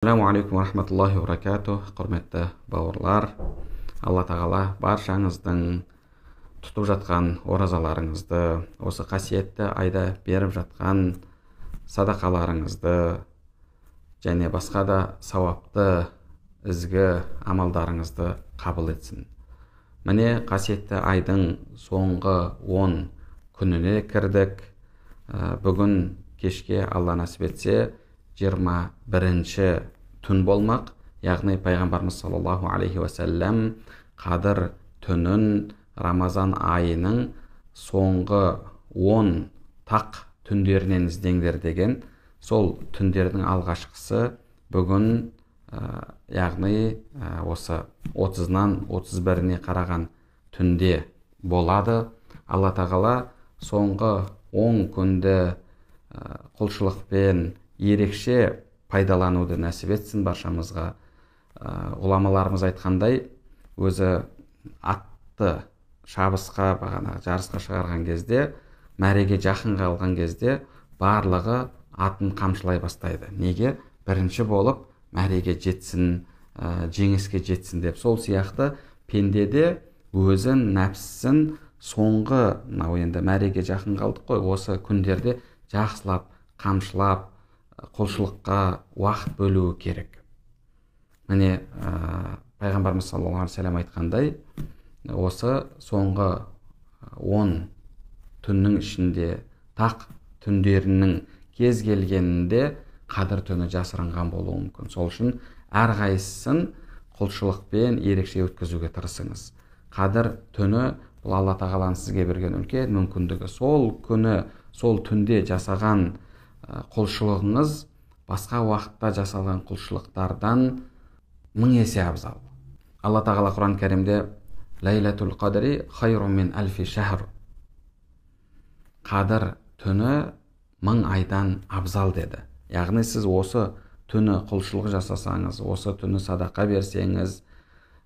Ассаламу алейкум ва рахматуллахи ва баракатух. Құрметті бауырлар, Алла тағала баршаңыздың тұтып жатқан оразаларыңызды, осы қасиетті айда беріп жатқан садақаларыңызды және басқа да сауапты ізгі амалдарыңызды қабыл етсін. Міне қасиетті айдың соңғы 10 күніне кірдік. Бүгін кешке Алла насіп етсе 21-ші түн болмақ, яғни пайғамбарымыз саллаллаху алейхи уассалам қадір түнін Рамазан айының соңғы 10 тақ түндерінен іздеңдер деген, сол түндердің алғашқысы бүгін, яғни осы 30-нан 31-не қараған түнде болады. Алла тағала соңғы 10 күнді құлшылықпен ерекше пайдалануды нәсіп етсін баршамызға. Ғұламаларымыз айтқандай, өзі атты шабысқа, жарысқа шығарған кезде, мәреге жақын қалған кезде барлығы атын қамшылай бастайды. Неге? Бірінші болып мәреге жетсін, жеңіске жетсін деп. Сол сияқты пендеде өзін, нәпсісін соңғы, енді мәреге жақын қалдық қой, осы күндерде жақсылап, қамшылап, құлшылыққа уақыт бөлуі керек. Міне пайғамбарымыз саллаллаху алейхи вассалам айтқандай, осы соңғы 10 түннің ішінде, тақ түндерінің кез келгенінде қадір түні жасырынған болуы мүмкін. Сол үшін әрқайсысын құлшылықпен ерекше өткізуге тырысыңыз. Қадір түні бұл Алла тағаланың сізге берген үлкен мүмкіндігі. Сол күні, сол түнде жасаған құлшылығыңыз басқа уақытта жасалған құлшылықтардан 1000 есе абзал. Алла тағала Құран кәрімде Лайлатул қадри хайрун мин альфи шахр, қадір түні 1000 айдан абзал деді. Яғни сіз осы түні құлшылық жасасаңыз, осы түні садақа берсеңіз,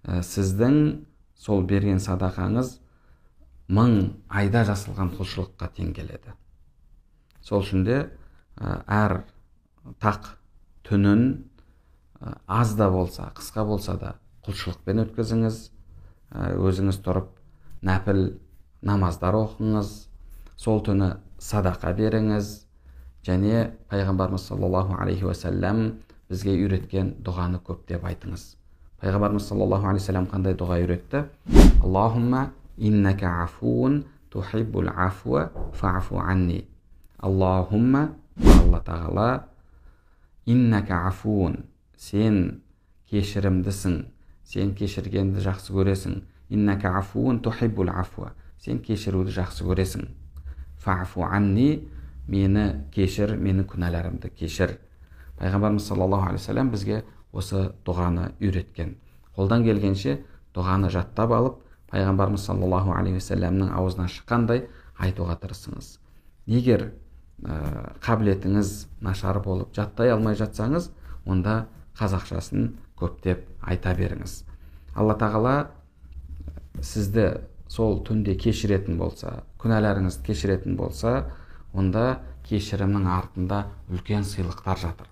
сіздің сол берген садақаңыз 1000 айда жасалған құлшылыққа тең келеді. Сол үшін де әр тақ түнін аз да болса, қысқа болса да құлшылықпен өткізіңіз. Өзіңіз тұрып нәпіл намаздар оқыңыз, сол түні садақа беріңіз, және пайғамбарымыз саллаллаху алейхи уассалам бізге үйреткен дұғаны көптеп айтыңыз. Пайғамбарымыз саллаллаху алейхи уассалам қандай дұға үйретті? Аллахумма иннака афуун тухиббул афуа фа'фу анни. Аллахумма, Алла тағала, иннака афуун, сен кешірімдісің, сен кешіргенді жақсы көресің. Иннака афуун тухиббул афуа, сен кешіруді жақсы көресің. Фа'фу анни, мені кешір, мені күнәларымды кешір. Пайғамбарымыз саллаллаху алейхи вассалам бізге осы дұғаны үйреткен. Қолдан келгенше дұғаны жаттап алып, пайғамбарымыз саллаллаху алейхи вассаламның аузынан шыққандай айтуға тырысыңыз. Егер қабілетіңіз нашар болып жаттай алмай жатсаңыз, онда қазақшасын көптеп айта беріңіз. Алла тағала сізді сол түнде кешіретін болса, күнәларыңызды кешіретін болса, онда кешірімнің артында үлкен сыйлықтар жатыр.